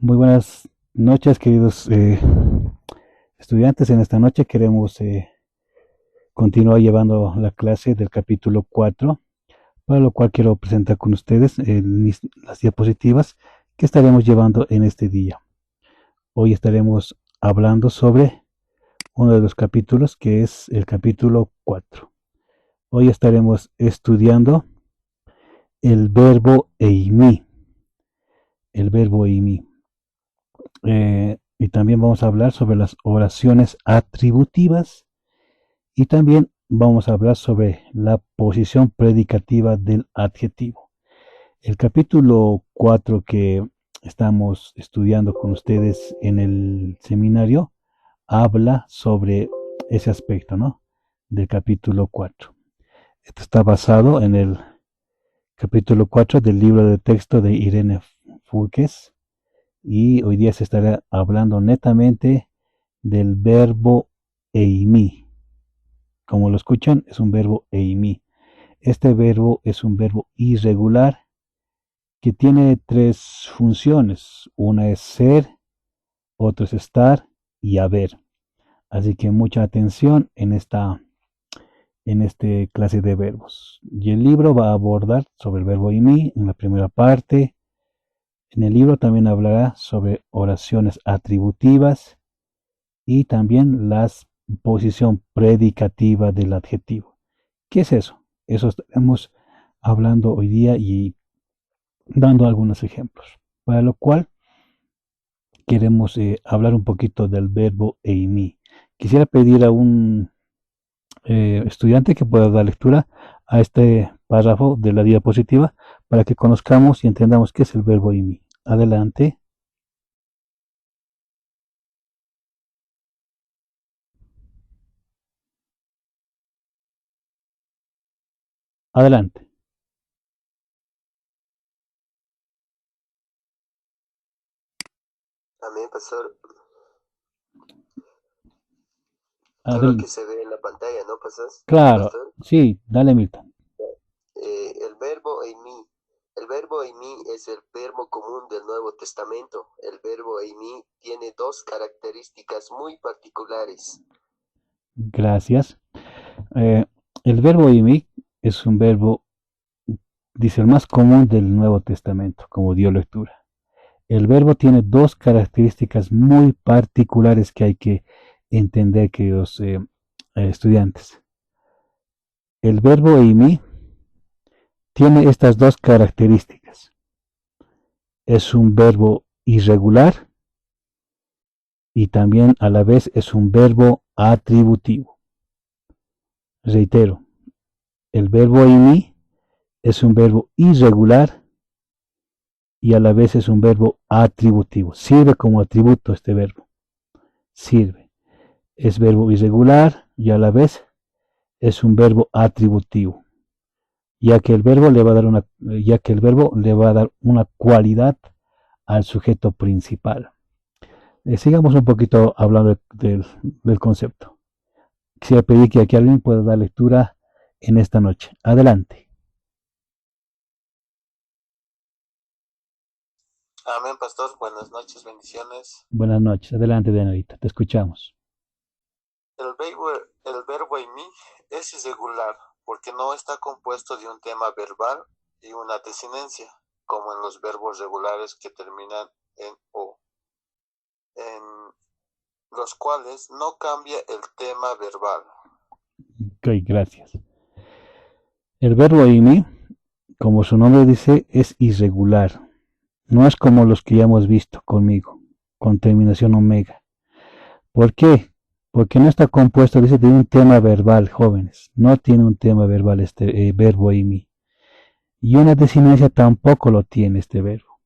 Muy buenas noches, queridos estudiantes. En esta noche queremos continuar llevando la clase del capítulo 4, para lo cual quiero presentar con ustedes las diapositivas que estaremos llevando en este día. Hoy estaremos hablando sobre uno de los capítulos, que es el capítulo 4. Hoy estaremos estudiando el verbo eimi. El verbo eimi. Y también vamos a hablar sobre las oraciones atributivas y también vamos a hablar sobre la posición predicativa del adjetivo. El capítulo 4 que estamos estudiando con ustedes en el seminario habla sobre ese aspecto, ¿no? Del capítulo 4. Esto está basado en el capítulo 4 del libro de texto de Irene Furques. Y hoy día se estará hablando netamente del verbo eimi. Como lo escuchan, es un verbo eimi. Este verbo es un verbo irregular que tiene tres funciones. Una es ser, otra es estar y haber. Así que mucha atención en esta clase de verbos. Y el libro va a abordar sobre el verbo eimi en la primera parte. En el libro también hablará sobre oraciones atributivas y también la posición predicativa del adjetivo. ¿Qué es eso? Eso estaremos hablando hoy día y dando algunos ejemplos. Para lo cual queremos hablar un poquito del verbo eimi. Quisiera pedir a un estudiante que pueda dar lectura a este párrafo de la diapositiva para que conozcamos y entendamos qué es el verbo eimi. Adelante. Adelante. Amén, pastor. Todo lo Adelante. que se ve en la pantalla, ¿no, Claro, pastor? sí, dale, Milton. El verbo eimi. El verbo eimi es el verbo común del Nuevo Testamento. El verbo eimi tiene dos características muy particulares. Gracias. El verbo eimi es un verbo, dice, el más común del Nuevo Testamento, como dio lectura. El verbo tiene dos características muy particulares que hay que entender, queridos estudiantes. El verbo eimi tiene estas dos características. Es un verbo irregular y también a la vez es un verbo atributivo. Reitero, el verbo eimi es un verbo irregular y a la vez es un verbo atributivo. Sirve como atributo este verbo. Sirve. Es verbo irregular y a la vez es un verbo atributivo, ya que el verbo le va a dar una cualidad al sujeto principal. Sigamos un poquito hablando del concepto. Quisiera pedir que aquí alguien pueda dar lectura en esta noche. Adelante. Amén, pastor. Buenas noches, bendiciones. Buenas noches. Adelante, Dianarita. Te escuchamos. El verbo eimi es irregular porque no está compuesto de un tema verbal y una desinencia, como en los verbos regulares que terminan en o, en los cuales no cambia el tema verbal. Ok, gracias. El verbo eimi, como su nombre dice, es irregular. No es como los que ya hemos visto conmigo, con terminación omega. ¿Por qué? Porque no está compuesto, dice, de un tema verbal, jóvenes. No tiene un tema verbal este verbo eimi. Y una desinencia tampoco lo tiene este verbo.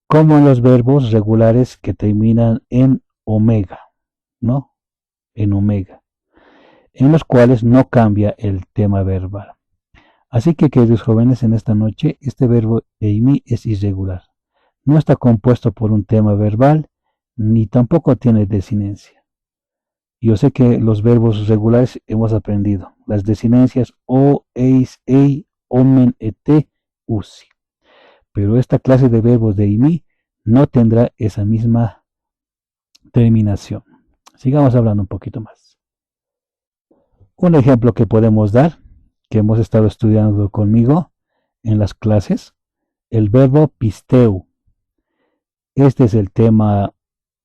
Como en los verbos regulares que terminan en omega, ¿no? En omega. En los cuales no cambia el tema verbal. Así que, queridos jóvenes, en esta noche, este verbo eimi es irregular. No está compuesto por un tema verbal, ni tampoco tiene desinencia. Yo sé que los verbos regulares hemos aprendido. Las desinencias o, eis, ei, omen, ete, usi. Pero esta clase de verbos de eimi no tendrá esa misma terminación. Sigamos hablando un poquito más. Un ejemplo que podemos dar, que hemos estado estudiando conmigo en las clases, el verbo pisteu. Este es el tema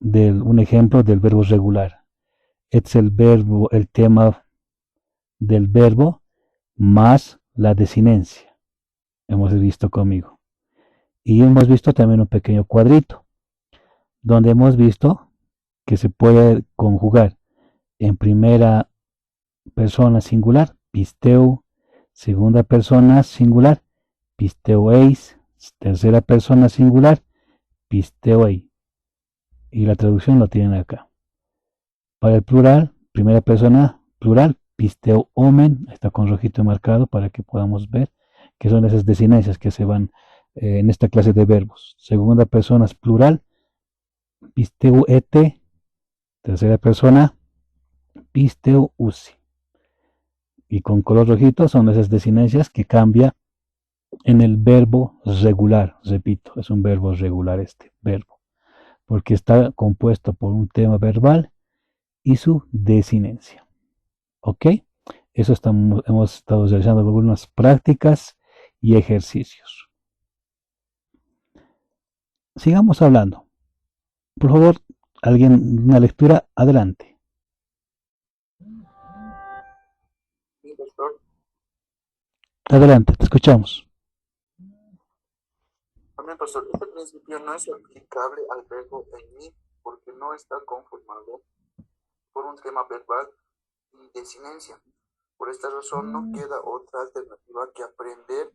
un ejemplo del verbo regular. Este es el tema del verbo más la desinencia. Hemos visto conmigo. Y hemos visto también un pequeño cuadrito, donde hemos visto que se puede conjugar en primera persona singular, pisteu, segunda persona singular, pisteueis, tercera persona singular, pisteuei. Y la traducción lo tienen acá. Para el plural, primera persona plural, pisteu omen, está con rojito marcado para que podamos ver que son esas desinencias que se van en esta clase de verbos. Segunda persona plural, pisteu ete, tercera persona, pisteu usi. Y con color rojito son esas desinencias que cambia en el verbo regular. Repito, es un verbo regular este verbo, porque está compuesto por un tema verbal y su desinencia. ¿Ok? Eso hemos estado realizando algunas prácticas y ejercicios. Sigamos hablando. Por favor, alguien, una lectura, adelante. Sí, doctor. Adelante, te escuchamos. También, pastor, este principio no es aplicable al verbo en mí porque no está conformado por un tema verbal y desinencia. Por esta razón no queda otra alternativa que aprender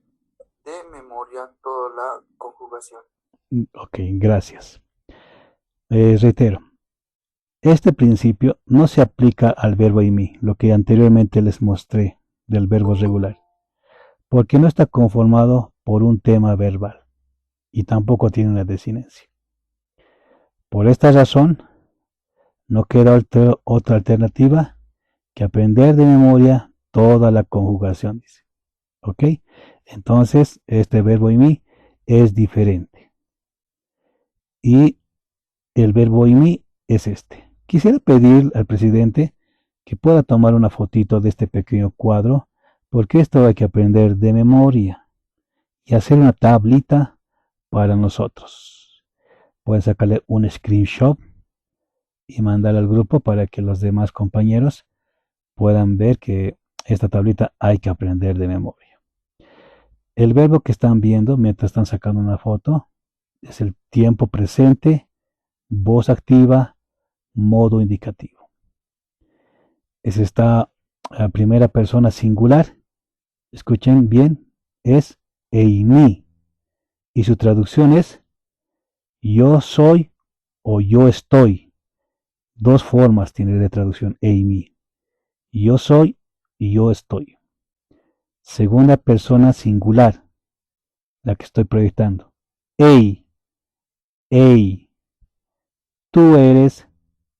de memoria toda la conjugación. Ok, gracias. Reitero, este principio no se aplica al verbo en mí, lo que anteriormente les mostré del verbo regular, porque no está conformado por un tema verbal y tampoco tiene una desinencia. Por esta razón, no queda otra alternativa que aprender de memoria toda la conjugación, dice. ¿Ok? Entonces, este verbo en mí es diferente. Y el verbo en mí es este. Quisiera pedir al presidente que pueda tomar una fotito de este pequeño cuadro, porque esto hay que aprender de memoria y hacer una tablita para nosotros. Pueden sacarle un screenshot y mandar al grupo para que los demás compañeros puedan ver que esta tablita hay que aprender de memoria. El verbo que están viendo mientras están sacando una foto es el tiempo presente, voz activa, modo indicativo. Es esta primera persona singular. Escuchen bien, es eimi. Y su traducción es yo soy o yo estoy. Dos formas tiene de traducción eimi. Yo soy y yo estoy. Segunda persona singular, la que estoy proyectando. Ei, ei. Tú eres,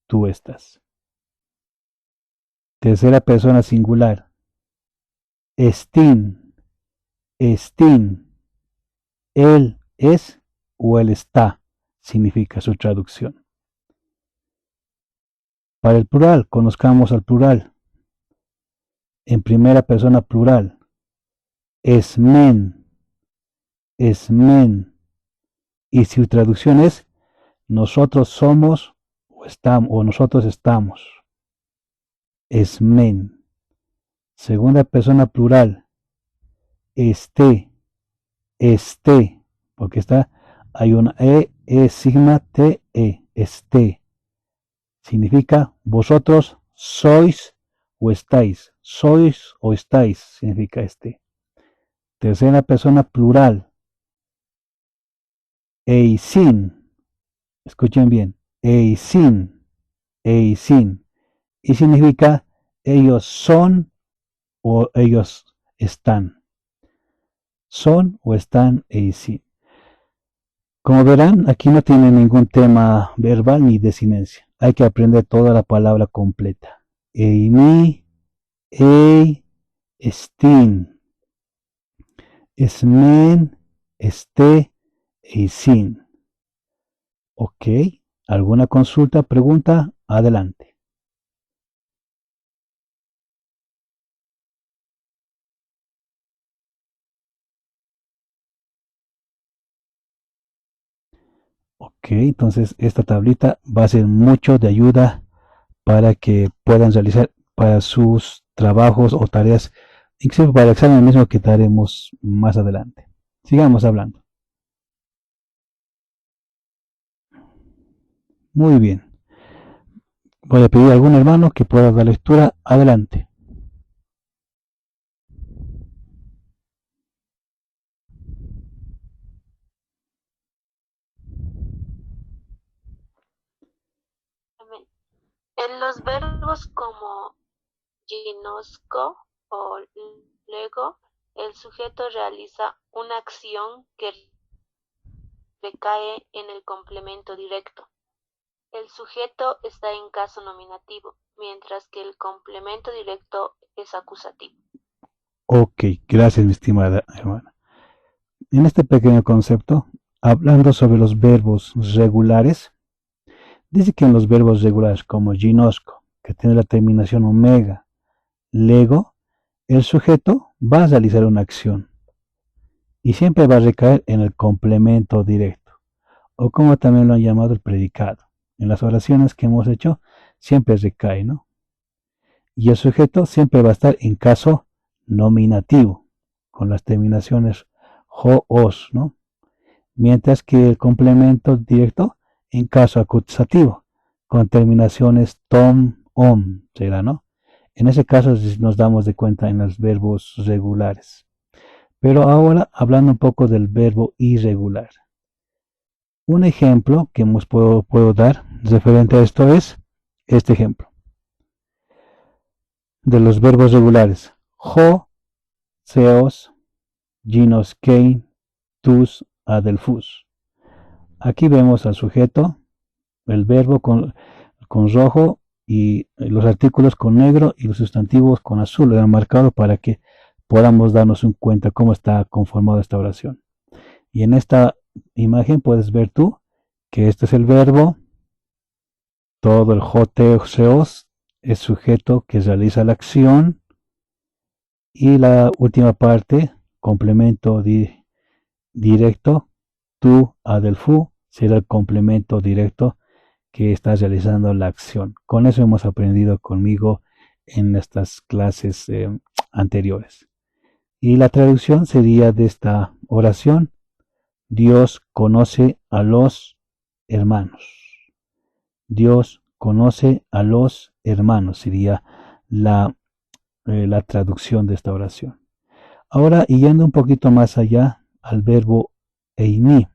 tú estás. Tercera persona singular. Estin, estin. Él es o él está, significa su traducción. Para el plural, conozcamos al plural. En primera persona plural. Esmen, esmen. Y su traducción es nosotros somos o estamos o nosotros estamos. Esmen. Segunda persona plural. Esté, esté, porque hay una sigma, T, esté. Significa vosotros sois o estáis. Sois o estáis, significa este. Tercera persona plural. Eisin. Escuchen bien. Eisin. Eisin. Y significa ellos son o ellos están. Son o están eisin. Como verán, aquí no tiene ningún tema verbal ni desinencia. Hay que aprender toda la palabra completa. Eimi, ei, estin. Esmen, este, eisin. Ok, ¿alguna consulta, pregunta? Adelante. Ok, entonces esta tablita va a ser mucho de ayuda para que puedan realizar para sus trabajos o tareas, incluso para el examen mismo que daremos más adelante. Sigamos hablando. Muy bien. Voy a pedir a algún hermano que pueda dar lectura. Adelante. En los verbos como ginosco o lego, el sujeto realiza una acción que recae en el complemento directo. El sujeto está en caso nominativo, mientras que el complemento directo es acusativo. Ok, gracias mi estimada hermana. En este pequeño concepto, hablando sobre los verbos regulares, dice que en los verbos regulares como ginosco, que tiene la terminación omega, lego, el sujeto va a realizar una acción y siempre va a recaer en el complemento directo, o como también lo han llamado el predicado. En las oraciones que hemos hecho, siempre recae, ¿no? Y el sujeto siempre va a estar en caso nominativo, con las terminaciones jo, os, ¿no? Mientras que el complemento directo en caso acusativo, con terminaciones tom, om, será, ¿no? En ese caso nos damos de cuenta en los verbos regulares. Pero ahora hablando un poco del verbo irregular. Un ejemplo que puedo dar referente a esto es este ejemplo. De los verbos regulares. Jo, seos, ginos, kein, tus, adelfus. Aquí vemos al sujeto, el verbo con rojo y los artículos con negro y los sustantivos con azul. Lo han marcado para que podamos darnos un cuenta cómo está conformada esta oración. Y en esta imagen puedes ver tú que este es el verbo, todo el joteos es sujeto que realiza la acción y la última parte, complemento directo, tú, adelfu, será el complemento directo que está realizando la acción. Con eso hemos aprendido conmigo en estas clases anteriores. Y la traducción sería de esta oración: Dios conoce a los hermanos. Dios conoce a los hermanos, sería la traducción de esta oración. Ahora, yendo un poquito más allá al verbo eimi.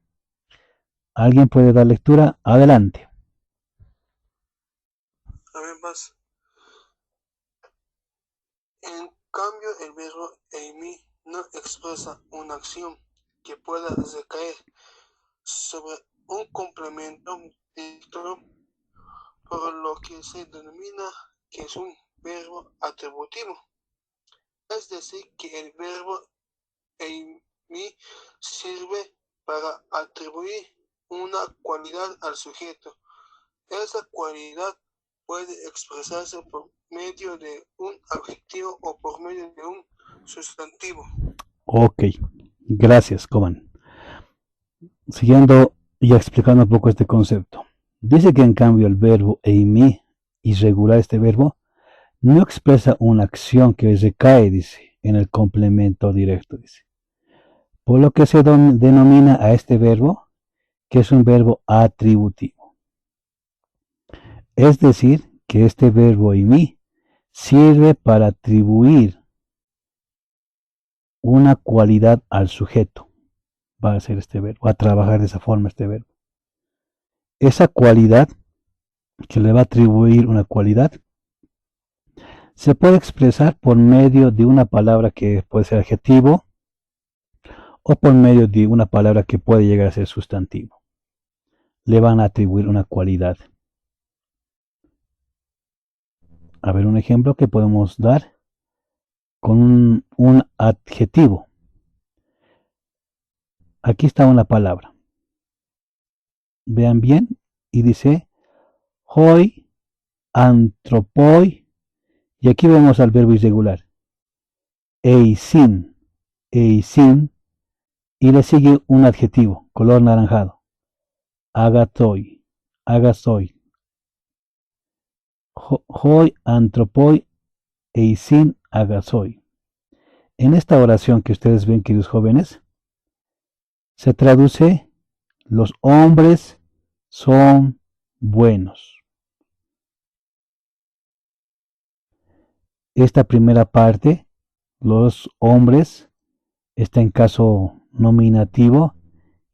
¿Alguien puede dar lectura? Adelante. Además, en cambio, el verbo eimi no expresa una acción que pueda recaer sobre un complemento directo, por lo que se denomina que es un verbo atributivo. Es decir, que el verbo eimi sirve para atribuir una cualidad al sujeto. Esa cualidad puede expresarse por medio de un adjetivo o por medio de un sustantivo. Ok, gracias, Coman. Siguiendo y explicando un poco este concepto. Dice que en cambio el verbo eimi, irregular este verbo, no expresa una acción que recae, dice, en el complemento directo, dice. Por lo que se denomina a este verbo que es un verbo atributivo. Es decir, que este verbo eimi sirve para atribuir una cualidad al sujeto. Va a ser este verbo, va a trabajar de esa forma este verbo. Esa cualidad que le va a atribuir una cualidad se puede expresar por medio de una palabra que puede ser adjetivo o por medio de una palabra que puede llegar a ser sustantivo. Le van a atribuir una cualidad. A ver, un ejemplo que podemos dar con un adjetivo. Aquí está una palabra. Vean bien, y dice hoi anthropoi, y aquí vemos al verbo irregular, eisin, eisin, y le sigue un adjetivo, color naranjado, agatoi, agasoi, hoi anthropoi, eisin, agasoi. En esta oración que ustedes ven, queridos jóvenes, se traduce: los hombres son buenos. Esta primera parte, los hombres, está en caso nominativo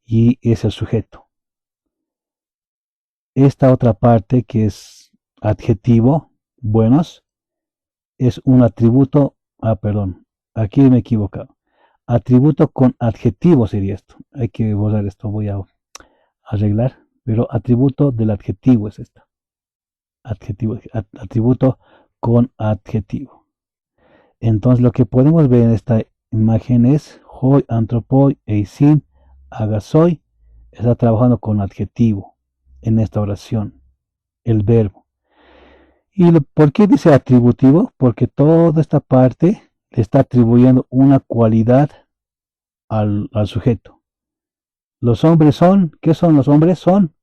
y es el sujeto. Esta otra parte, que es adjetivo, buenos, es un atributo, perdón, aquí me he equivocado. Atributo con adjetivo sería esto. Hay que borrar esto, voy a arreglar, pero atributo del adjetivo es esto. Adjetivo, atributo con adjetivo. Entonces lo que podemos ver en esta imagen es hoi anthropoi eisin agasoi. Está trabajando con adjetivo en esta oración, el verbo. ¿Y por qué dice atributivo? Porque toda esta parte le está atribuyendo una cualidad al sujeto. Los hombres son, ¿qué son los hombres? Son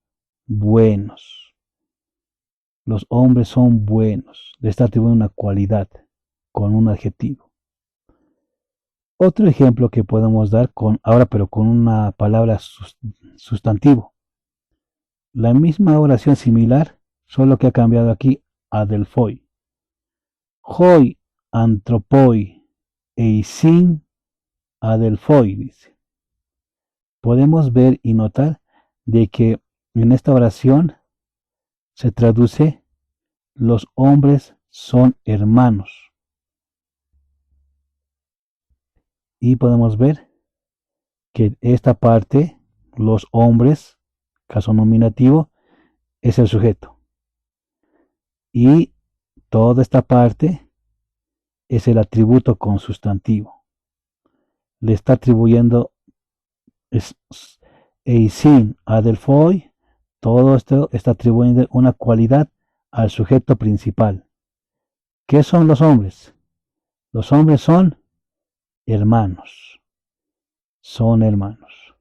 buenos. Los hombres son buenos. Le está atribuyendo una cualidad con un adjetivo. Otro ejemplo que podemos dar ahora, pero con una palabra sustantivo. La misma oración similar, solo que ha cambiado aquí adelphoi. Hoi anthropoi eisin adelphoi, dice. Podemos ver y notar de que en esta oración se traduce: los hombres son hermanos. Y podemos ver que esta parte, los hombres, caso nominativo, es el sujeto. Y toda esta parte es el atributo con sustantivo. Le está atribuyendo eisin adelphoi. Todo esto está atribuyendo una cualidad al sujeto principal. ¿Qué son los hombres? Los hombres son hermanos. Son hermanos.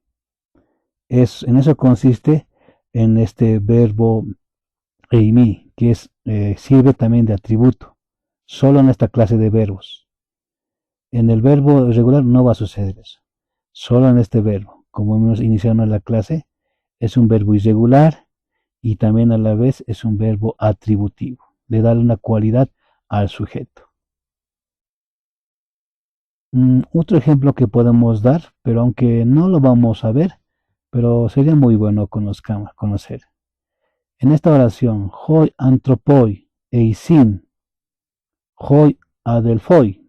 En eso consiste en este verbo eimi, que sirve también de atributo, solo en esta clase de verbos. En el verbo regular no va a suceder eso. Solo en este verbo, como hemos iniciado en la clase, es un verbo irregular y también a la vez es un verbo atributivo. Le da una cualidad al sujeto. Otro ejemplo que podemos dar, pero aunque no lo vamos a ver, pero sería muy bueno conocer. En esta oración, hoi anthropoi eisin hoi adelphoi,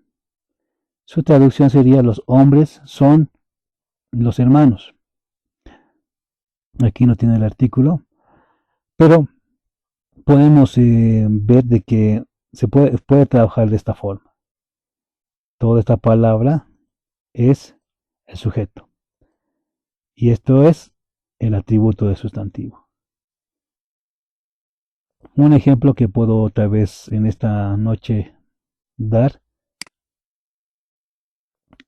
su traducción sería: los hombres son los hermanos. Aquí no tiene el artículo, pero podemos ver de que se puede trabajar de esta forma. Toda esta palabra es el sujeto. Y esto es el atributo de sustantivo. Un ejemplo que puedo otra vez en esta noche dar,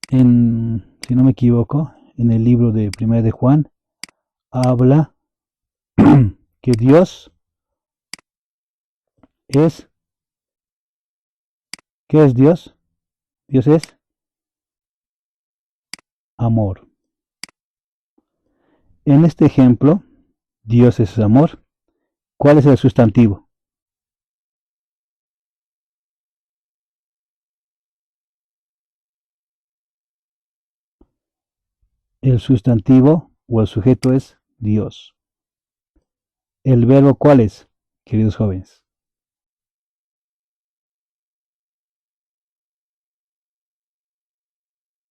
si no me equivoco, en el libro de 1 de Juan, habla que Dios es, ¿qué es Dios? Dios es amor. En este ejemplo, Dios es amor. ¿Cuál es el sustantivo? El sustantivo o el sujeto es Dios. ¿El verbo cuál es, queridos jóvenes?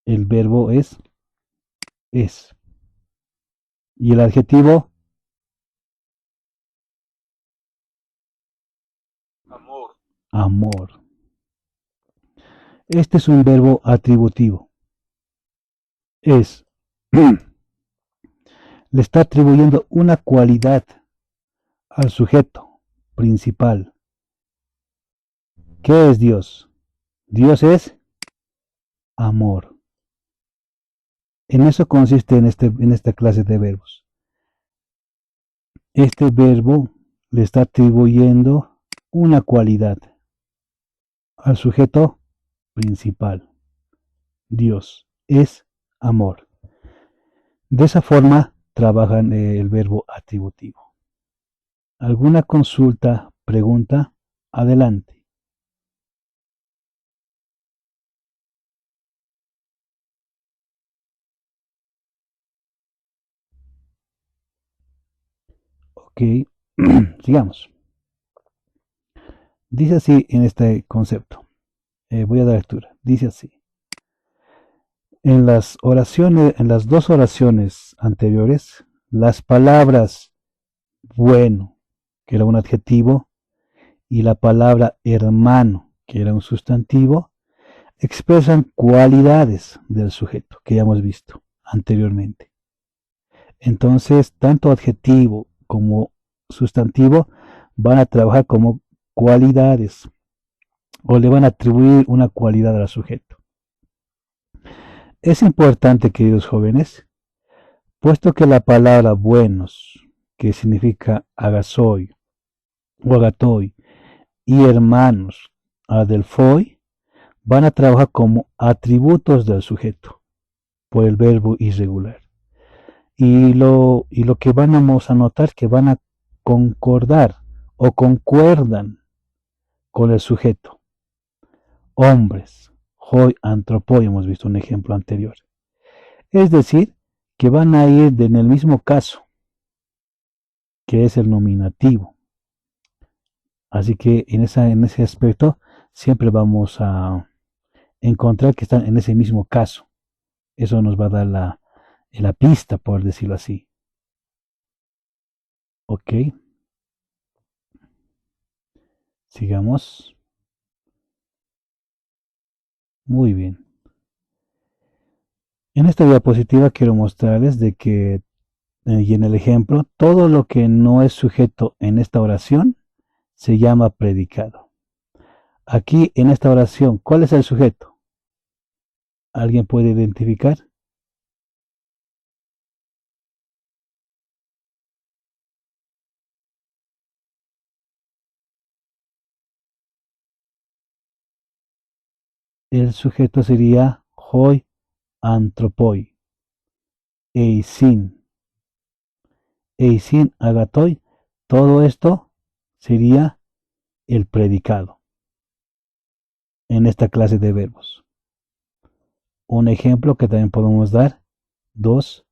El verbo es. ¿Y el adjetivo? Amor. Amor. Este es un verbo atributivo. Es. le está atribuyendo una cualidad al sujeto principal. ¿Qué es Dios? Dios es amor. En eso consiste en esta clase de verbos. Este verbo le está atribuyendo una cualidad al sujeto principal. Dios es amor. De esa forma trabajan el verbo atributivo. ¿Alguna consulta, pregunta? Adelante. Ok, sigamos. Dice así en este concepto. Voy a dar lectura. Dice así. En las dos oraciones anteriores, las palabras bueno, que era un adjetivo, y la palabra hermano, que era un sustantivo, expresan cualidades del sujeto que ya hemos visto anteriormente. Entonces, tanto adjetivo como sustantivo van a trabajar como cualidades o le van a atribuir una cualidad al sujeto. Es importante, queridos jóvenes, puesto que la palabra buenos, que significa agasoy o agatoi, y hermanos, adelfoi, van a trabajar como atributos del sujeto por el verbo irregular. Y lo que vamos a notar que van a concordar o concuerdan con el sujeto. Hombres, hoi, antropoi, hemos visto un ejemplo anterior. Es decir, que van a ir en el mismo caso, que es el nominativo. Así que en ese aspecto siempre vamos a encontrar que están en ese mismo caso. Eso nos va a dar la pista, por decirlo así. Ok. Sigamos. Muy bien. En esta diapositiva quiero mostrarles de que, y en el ejemplo, todo lo que no es sujeto en esta oración se llama predicado. Aquí en esta oración, ¿cuál es el sujeto? ¿Alguien puede identificar? El sujeto sería hoi antropoi, eisin, agatoi. Todo esto sería el predicado en esta clase de verbos. Un ejemplo que también podemos dar, 2,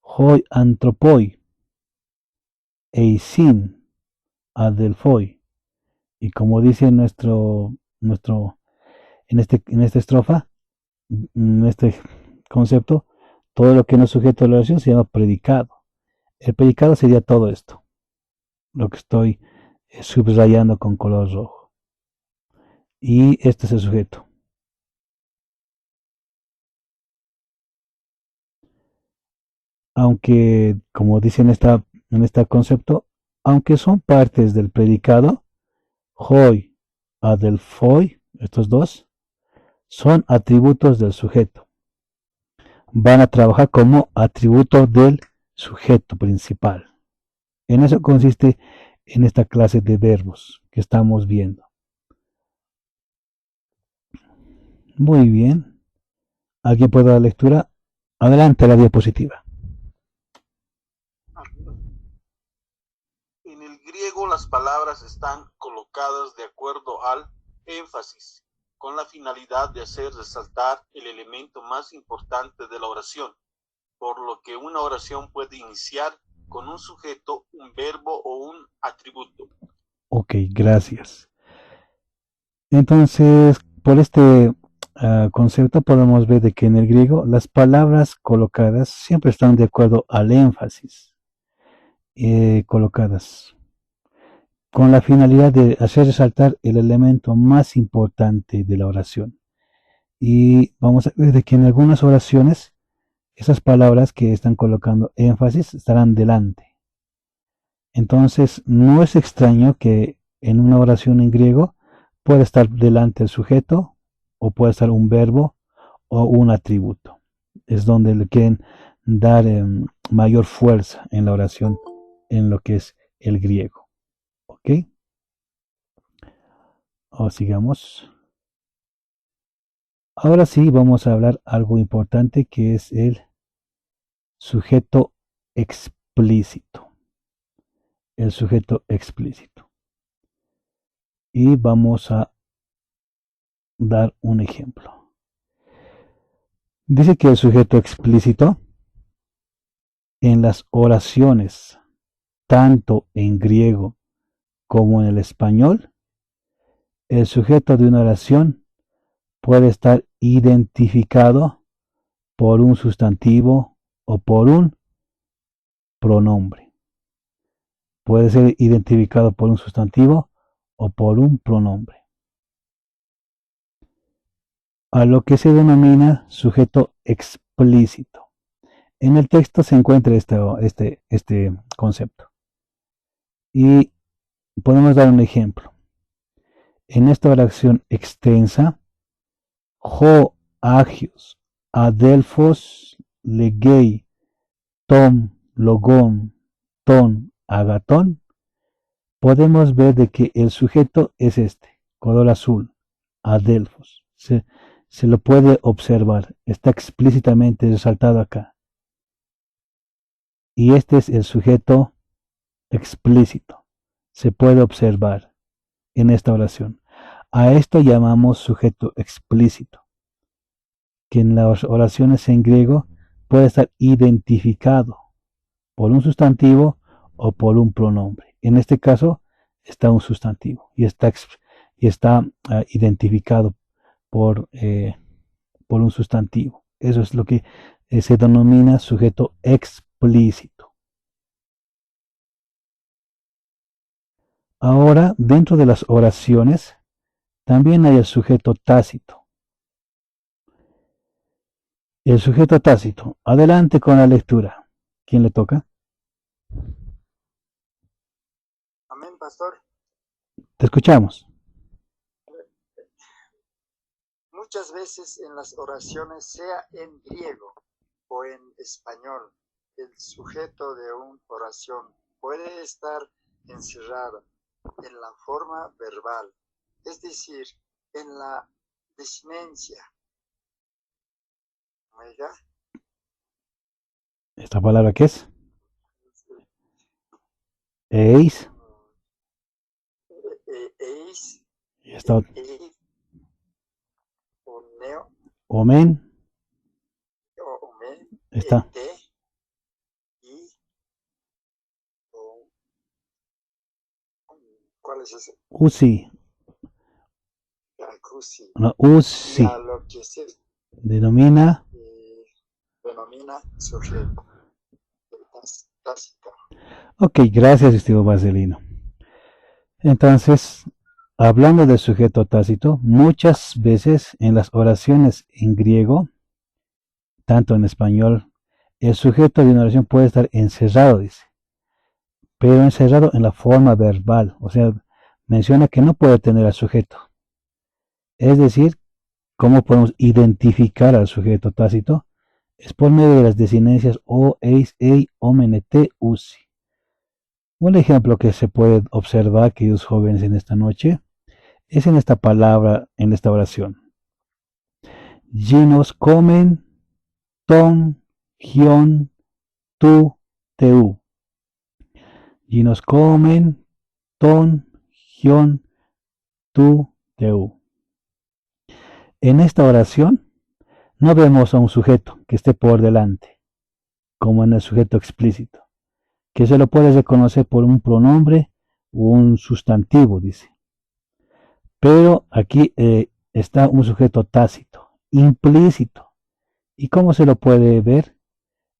hoi antropoi, eisin adelfoi. Y como dice en esta estrofa, en este concepto, todo lo que no es sujeto a la oración se llama predicado. El predicado sería todo esto, lo que estoy subrayando con color rojo. Y este es el sujeto. Aunque, como dice en este concepto, aunque son partes del predicado, hoi, adelfoi, estos dos, son atributos del sujeto. Van a trabajar como atributo del sujeto principal. En eso consiste en esta clase de verbos que estamos viendo. Muy bien. ¿Alguien puede dar lectura? Adelante la diapositiva. En el griego las palabras están colocadas de acuerdo al énfasis, con la finalidad de hacer resaltar el elemento más importante de la oración, por lo que una oración puede iniciar con un sujeto, un verbo o un atributo. Ok, gracias. Entonces, por este concepto podemos ver de que en el griego las palabras colocadas siempre están de acuerdo al énfasis colocadas, con la finalidad de hacer resaltar el elemento más importante de la oración. Y vamos a ver de que en algunas oraciones esas palabras que están colocando énfasis estarán delante. Entonces, no es extraño que en una oración en griego pueda estar delante el sujeto, o puede estar un verbo o un atributo. Es donde le quieren dar mayor fuerza en la oración en lo que es el griego. ¿Ok? O sigamos. Ahora sí vamos a hablar algo importante, que es el sujeto explícito. El sujeto explícito. Y vamos a dar un ejemplo. Dice que el sujeto explícito en las oraciones, tanto en griego como en el español, el sujeto de una oración puede estar identificado por un sustantivo o por un pronombre. Puede ser identificado por un sustantivo o por un pronombre. A lo que se denomina sujeto explícito. En el texto se encuentra este concepto. Y podemos dar un ejemplo. En esta oración extensa, ho agios, adelphos legei, tom logon, ton agatón, podemos ver de que el sujeto es color azul, adelphos. Se lo puede observar, está explícitamente resaltado acá. Y este es el sujeto explícito. Se puede observar en esta oración. A esto llamamos sujeto explícito, que en las oraciones en griego puede estar identificado por un sustantivo o por un pronombre. En este caso está un sustantivo y está identificado por un sustantivo. Eso es lo que se denomina sujeto explícito. Ahora, dentro de las oraciones, también hay el sujeto tácito. El sujeto tácito. Adelante con la lectura. ¿Quién le toca? Amén, pastor. Te escuchamos. Muchas veces en las oraciones, sea en griego o en español, el sujeto de una oración puede estar encerrado en la forma verbal, es decir, en la desinencia. ¿Oiga? ¿Esta palabra qué es? Eis. Eis. Y esta otra. Oneo. Omen. Omen. Está. Y. ¿Cuál es ese? Usi. Cusi. No, usi. Y a lo que se denomina sujeto tácito. Ok, gracias, estimado Marcelino. Entonces, hablando del sujeto tácito, muchas veces en las oraciones en griego, tanto en español, el sujeto de una oración puede estar encerrado, dice, pero encerrado en la forma verbal, o sea, menciona que no puede tener al sujeto. Es decir, ¿cómo podemos identificar al sujeto tácito? Es por medio de las desinencias o, eis, ei, omen, ete, usi. Un ejemplo que se puede observar, queridos jóvenes, en esta noche, es en esta palabra, en esta oración. Ginos comen, ton, gion, tu, teu. Ginos comen, ton, gion, tu, teu. En esta oración no vemos a un sujeto que esté por delante, como en el sujeto explícito, que se lo puede reconocer por un pronombre o un sustantivo, dice. Pero aquí está un sujeto tácito, implícito. ¿Y cómo se lo puede ver?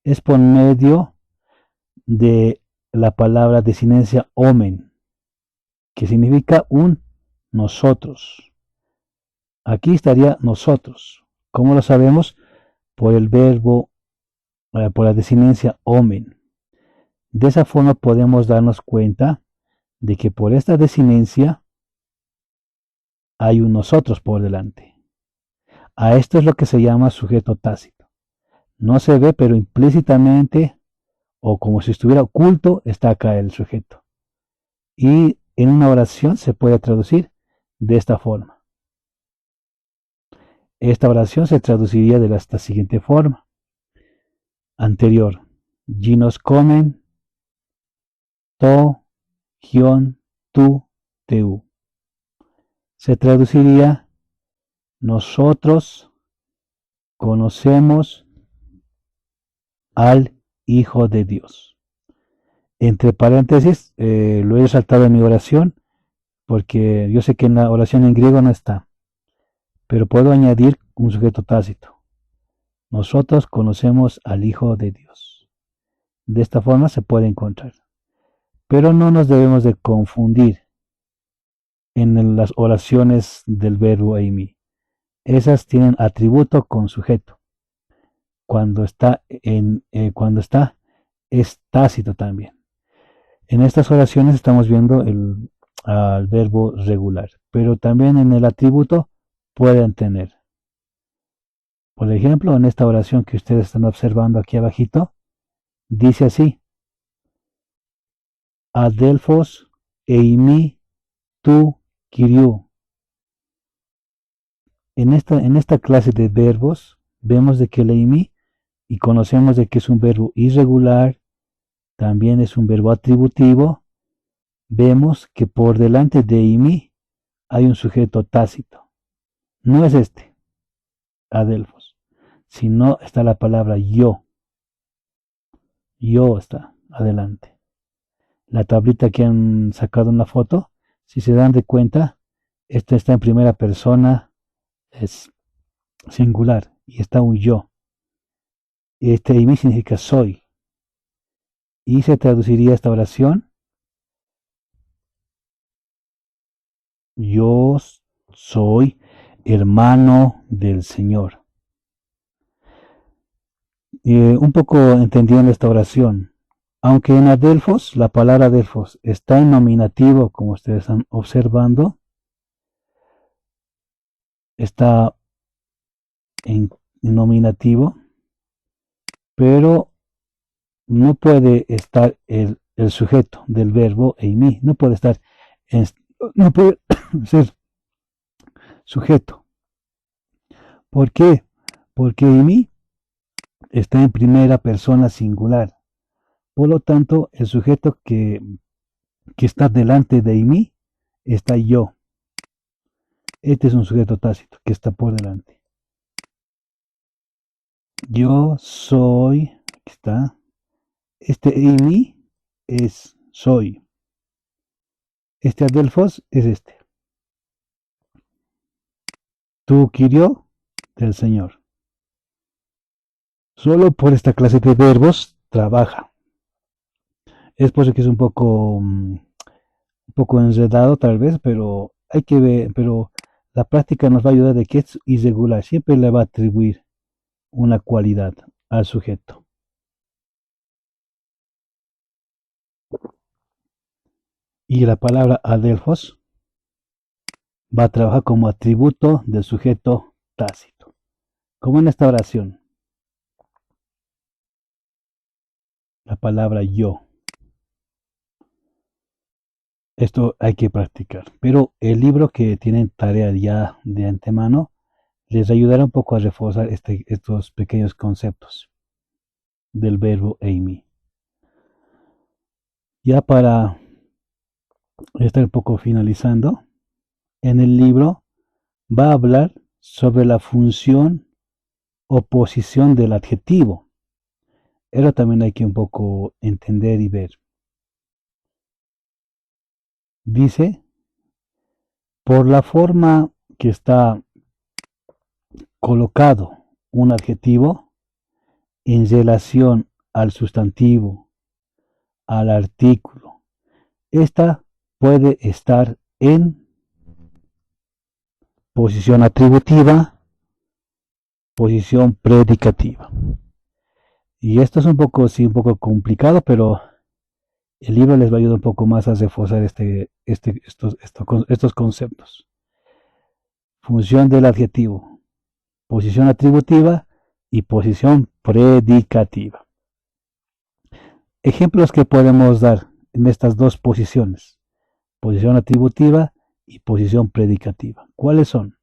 Es por medio de la palabra desinencia omen, que significa un nosotros. Aquí estaría nosotros. ¿Cómo lo sabemos? Por el verbo por la desinencia omen. De esa forma podemos darnos cuenta de que por esta desinencia hay un nosotros por delante. A esto es lo que se llama sujeto tácito. No se ve, pero implícitamente o como si estuviera oculto está acá el sujeto. Y en una oración se puede traducir de esta forma. Esta oración se traduciría de esta siguiente forma. Anterior. Ginos comen, to, gion, tu, teu. Se traduciría: nosotros conocemos al Hijo de Dios. Entre paréntesis, lo he resaltado en mi oración, porque yo sé que en la oración en griego no está, pero puedo añadir un sujeto tácito. Nosotros conocemos al Hijo de Dios. De esta forma se puede encontrar. Pero no nos debemos de confundir en las oraciones del verbo eimi. Esas tienen atributo con sujeto. Cuando está es tácito también. En estas oraciones estamos viendo al verbo regular, pero también en el atributo pueden tener. Por ejemplo, en esta oración que ustedes están observando aquí abajito, dice así: Adelphos eimi tu Kyriou. En esta clase de verbos vemos de que el eimi, y conocemos de que es un verbo irregular, también es un verbo atributivo. Vemos que por delante de eimi hay un sujeto tácito. No es este, Adelphos, sino está la palabra yo. Yo está adelante. La tablita que han sacado en la foto, si se dan de cuenta, esta está en primera persona, es singular, y está un yo. Este eimi significa soy. Y se traduciría esta oración: yo soy hermano del Señor. Un poco entendiendo esta oración, aunque en Adelphos, la palabra Adelphos está en nominativo, como ustedes están observando, está en nominativo, pero no puede estar el sujeto del verbo eimi, no puede estar, no puede ser sujeto. ¿Por qué? Porque eimi está en primera persona singular. Por lo tanto, el sujeto que está delante de eimi está yo. Este es un sujeto tácito que está por delante. Yo soy, aquí está. Este eimi es soy. Este Adelphos es este. Tu Kyriou, del Señor. Solo por esta clase de verbos trabaja. Es por eso que es un poco enredado tal vez, pero hay que ver, pero la práctica nos va a ayudar de que es irregular, siempre le va a atribuir una cualidad al sujeto. Y la palabra Adelphos va a trabajar como atributo del sujeto tácito, como en esta oración. La palabra yo. Esto hay que practicar, pero el libro que tienen tarea ya de antemano les ayudará un poco a reforzar estos pequeños conceptos del verbo eimi. Ya para estar un poco finalizando, en el libro va a hablar sobre la función o posición del adjetivo. Eso también hay que un poco entender y ver. Dice: por la forma que está colocado un adjetivo en relación al sustantivo, al artículo, esta puede estar en posición atributiva, posición predicativa. Y esto es un poco complicado, pero el libro les va a ayudar un poco más a reforzar estos conceptos. Función del adjetivo, posición atributiva y posición predicativa. Ejemplos que podemos dar en estas dos posiciones, posición atributiva y posición predicativa. ¿Cuáles son?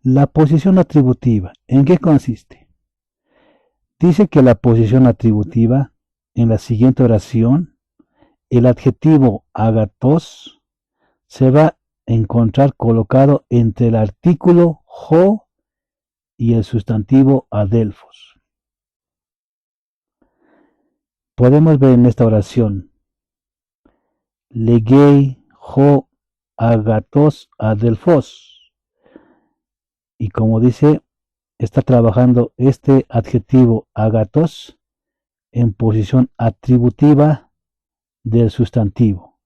La posición atributiva, ¿en qué consiste? Dice que la posición atributiva, en la siguiente oración, el adjetivo agatos se va a encontrar colocado entre el artículo ho y el sustantivo adelphos. Podemos ver en esta oración, legei ho agatos adelphos. Y como dice, está trabajando este adjetivo agatos en posición atributiva del sustantivo.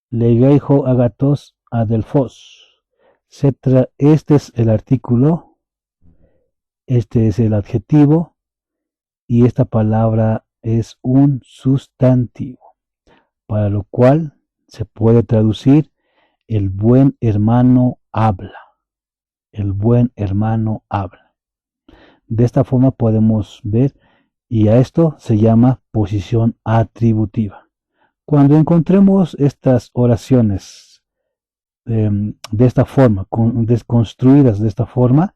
Legei ho agatos adelphos. Este es el artículo, este es el adjetivo y esta palabra es un sustantivo, para lo cual se puede traducir el buen hermano habla. El buen hermano habla. De esta forma podemos ver, y a esto se llama posición atributiva. Cuando encontremos estas oraciones de esta forma, construidas de esta forma,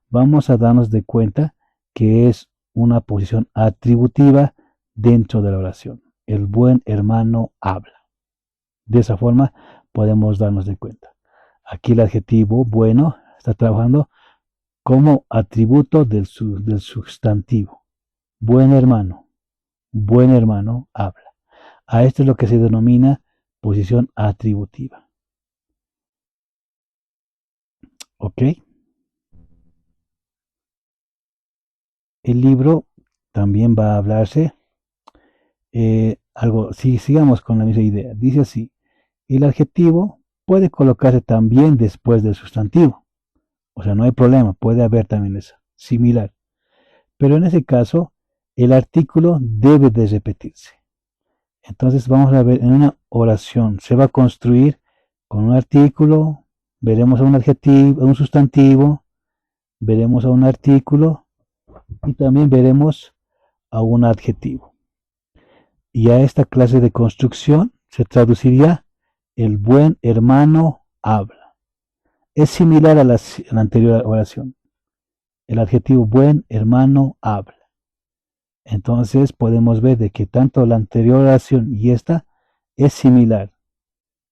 vamos a darnos de cuenta que es una posición atributiva dentro de la oración. El buen hermano habla. De esa forma podemos darnos de cuenta. Aquí el adjetivo bueno está trabajando como atributo del sustantivo. Buen hermano habla. A esto es lo que se denomina posición atributiva. ¿Ok? El libro también va a hablarse sigamos con la misma idea. Dice así, el adjetivo puede colocarse también después del sustantivo. O sea, no hay problema, puede haber también eso, similar. Pero en ese caso, el artículo debe de repetirse. Entonces vamos a ver en una oración, se va a construir con un artículo, veremos a un adjetivo, a un sustantivo, veremos a un artículo y también veremos a un adjetivo. Y a esta clase de construcción se traduciría el buen hermano habla. Es similar a la anterior oración. El adjetivo buen hermano habla. Entonces podemos ver de que tanto la anterior oración y esta es similar.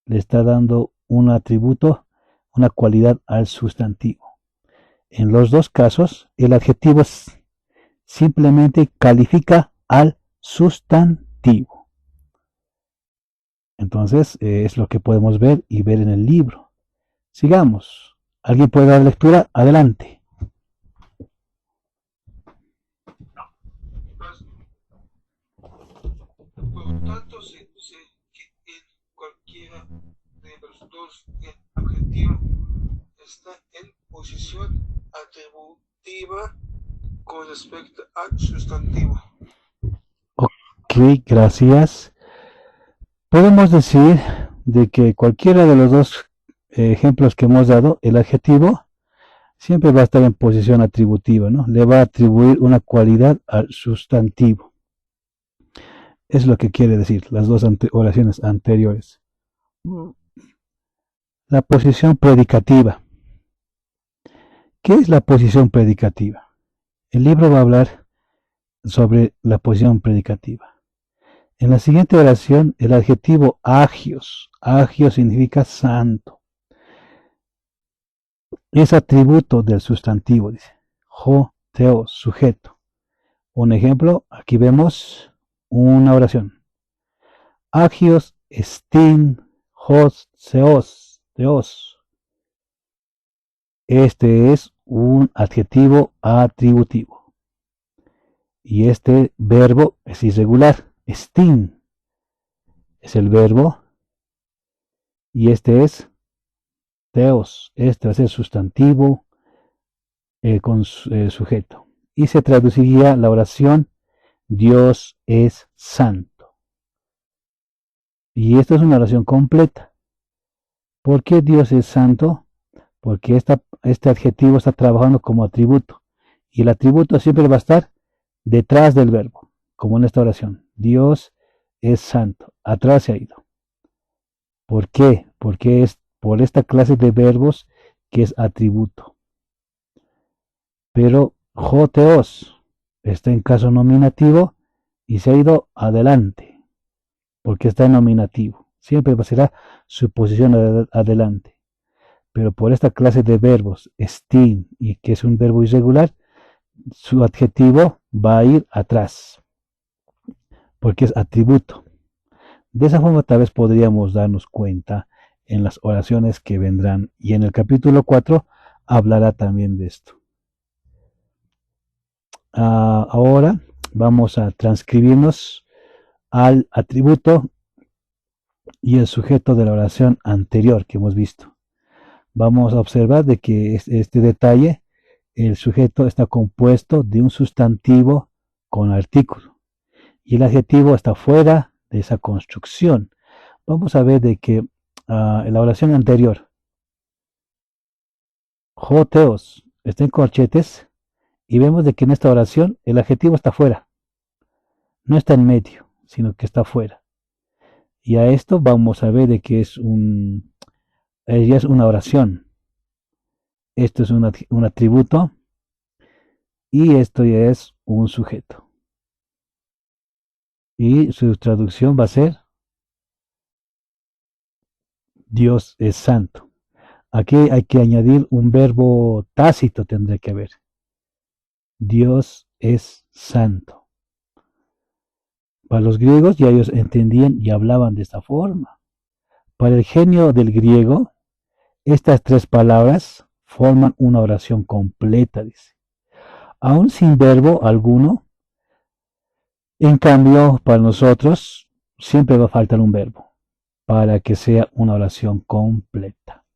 Le está dando un atributo, una cualidad al sustantivo. En los dos casos, el adjetivo simplemente califica al sustantivo. Entonces, es lo que podemos ver y ver en el libro. Sigamos. ¿Alguien puede dar lectura? Adelante. Por lo tanto, se dice que en cualquiera de los dos el adjetivo está en posición atributiva con respecto al sustantivo. Ok, gracias. Podemos decir de que cualquiera de los dos ejemplos que hemos dado, el adjetivo siempre va a estar en posición atributiva, ¿no? Le va a atribuir una cualidad al sustantivo. Es lo que quiere decir las dos oraciones anteriores. La posición predicativa. ¿Qué es la posición predicativa? El libro va a hablar sobre la posición predicativa. En la siguiente oración, el adjetivo agios significa santo. Es atributo del sustantivo, dice. Ho, theos, sujeto. Un ejemplo, aquí vemos una oración. Agios estin hos theos. Este es un adjetivo atributivo. Y este verbo es irregular. Estin es el verbo. Y este es theos. Este es el sustantivo con sujeto. y se traduciría la oración Dios es santo. Y esta es una oración completa. ¿Por qué Dios es santo? Porque este adjetivo está trabajando como atributo. Y el atributo siempre va a estar detrás del verbo, como en esta oración. Dios es santo. Atrás se ha ido. ¿Por qué? Porque es por esta clase de verbos que es atributo. Pero joteos está en caso nominativo y se ha ido adelante, porque está en nominativo. Siempre será su posición adelante. Pero por esta clase de verbos, estin, y que es un verbo irregular, su adjetivo va a ir atrás, porque es atributo. De esa forma tal vez podríamos darnos cuenta en las oraciones que vendrán, y en el capítulo 4 hablará también de esto. Ahora vamos a transcribirnos al atributo y el sujeto de la oración anterior que hemos visto. Vamos a observar de que este detalle, el sujeto está compuesto de un sustantivo con artículo y el adjetivo está fuera de esa construcción. Vamos a ver de que en la oración anterior, joteos está en corchetes, y vemos de que en esta oración el adjetivo está fuera, no está en medio, sino que está fuera. Y a esto vamos a ver de que ella es una oración. Esto es un atributo y esto ya es un sujeto. Y su traducción va a ser Dios es santo. Aquí hay que añadir un verbo tácito, tendré que haber. Dios es santo. Para los griegos ya ellos entendían y hablaban de esta forma. Para el genio del griego, estas tres palabras forman una oración completa, dice. Aún sin verbo alguno, en cambio, para nosotros siempre va a faltar un verbo para que sea una oración completa,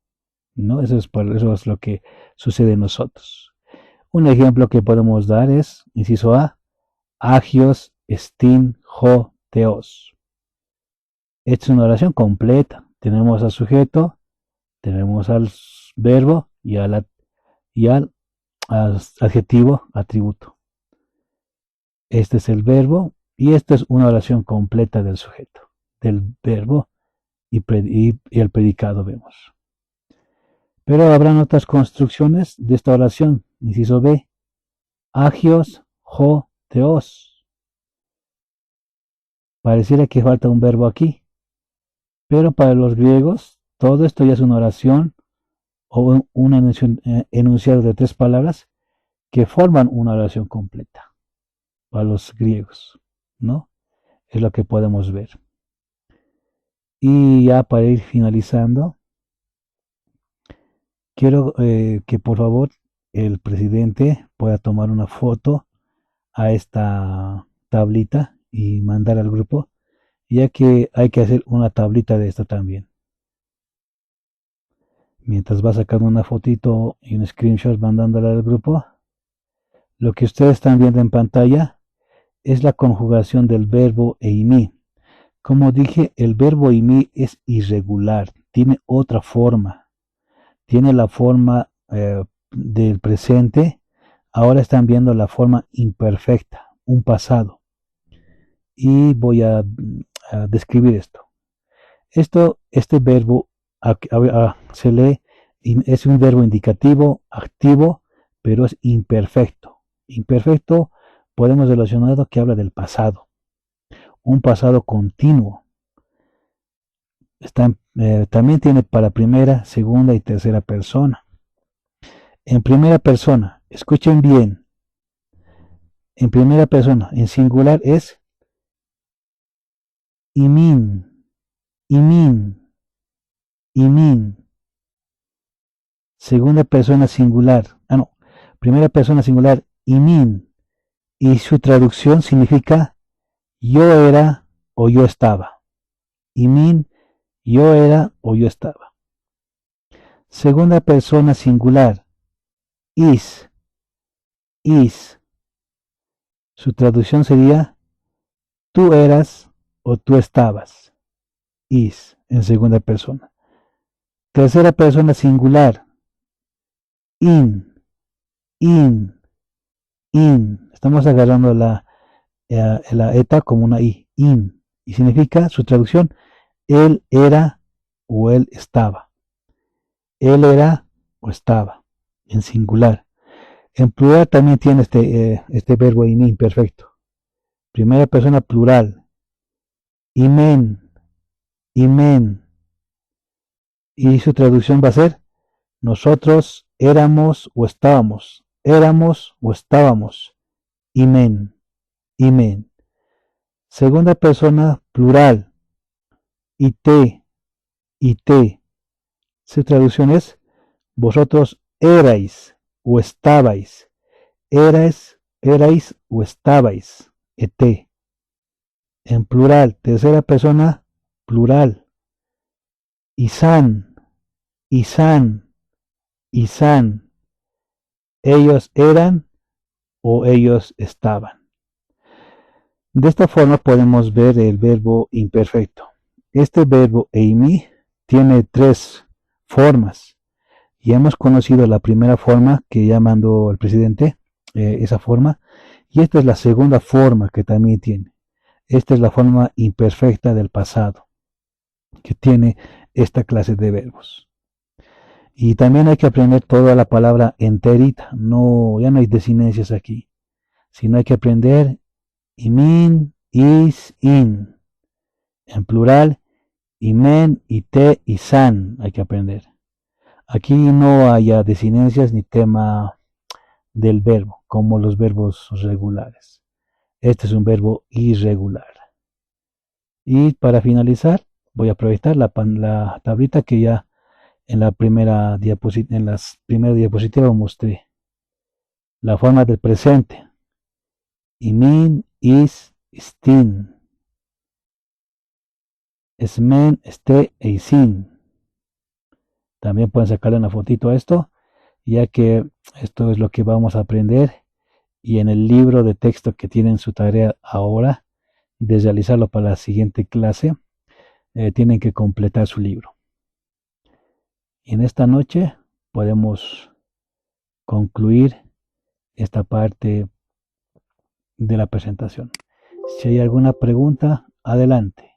¿no? Eso es lo que sucede en nosotros. Un ejemplo que podemos dar es, inciso A, agios estin ho teos. Esta es una oración completa. Tenemos al sujeto, tenemos al verbo y al adjetivo, atributo. Este es el verbo y esta es una oración completa del sujeto, del verbo y el predicado vemos. Pero habrán otras construcciones de esta oración. Inciso B, agios ho teos. Pareciera que falta un verbo aquí, pero para los griegos todo esto ya es una oración o un enunciado de tres palabras que forman una oración completa para los griegos, ¿no? Es lo que podemos ver. Y ya para ir finalizando, quiero que por favor el presidente pueda tomar una foto a esta tablita y mandar al grupo, ya que hay que hacer una tablita de esto también. Mientras va sacando una fotito y un screenshot mandándola al grupo, lo que ustedes están viendo en pantalla es la conjugación del verbo eimi. Como dije, el verbo eimi es irregular, tiene otra forma, tiene la forma del presente. Ahora están viendo la forma imperfecta, un pasado. Y voy a describir esto. Este verbo se lee, es un verbo indicativo, activo, pero es imperfecto. Imperfecto podemos relacionarlo que habla del pasado, un pasado continuo. También tiene para primera, segunda y tercera persona. En primera persona, escuchen bien, en primera persona, en singular es imin, imin, imin. Segunda persona singular, primera persona singular, imin, y su traducción significa yo era o yo estaba. Imin, yo era o yo estaba. Segunda persona singular, is, Su traducción sería tú eras o tú estabas. Is, en segunda persona. Tercera persona singular. In, in, in. Estamos agarrando la eta como una i. In. Y significa, su traducción, él era o él estaba. Él era o estaba. En singular. En plural también tiene este verbo in imperfecto. Primera persona plural. Imen, imen. Y su traducción va a ser nosotros éramos o estábamos. Éramos o estábamos. Imen, imen. Segunda persona plural. Ite, ite. Su traducción es vosotros erais o estabais. Erais o estabais. Ete. En plural, tercera persona plural. Isan, isan, isan. Ellos eran o ellos estaban. De esta forma podemos ver el verbo imperfecto. Este verbo eimi tiene tres formas. Ya hemos conocido la primera forma que ya mandó el presidente, esa forma, y esta es la segunda forma que también tiene. Esta es la forma imperfecta del pasado que tiene esta clase de verbos. Y también hay que aprender toda la palabra enterita. No, ya no hay desinencias aquí, sino hay que aprender imin, is, in. En plural, imen, ite, isan. Hay que aprender. Aquí no haya desinencias ni tema del verbo, como los verbos regulares. Este es un verbo irregular. Y para finalizar, voy a aprovechar la tablita que ya en la primera diapositiva mostré. La forma del presente. Imin, is, istin. Esmen, este, eisin. También pueden sacarle una fotito a esto, ya que esto es lo que vamos a aprender. Y en el libro de texto que tienen su tarea ahora, de realizarlo para la siguiente clase, tienen que completar su libro. Y en esta noche podemos concluir esta parte de la presentación. Si hay alguna pregunta, adelante.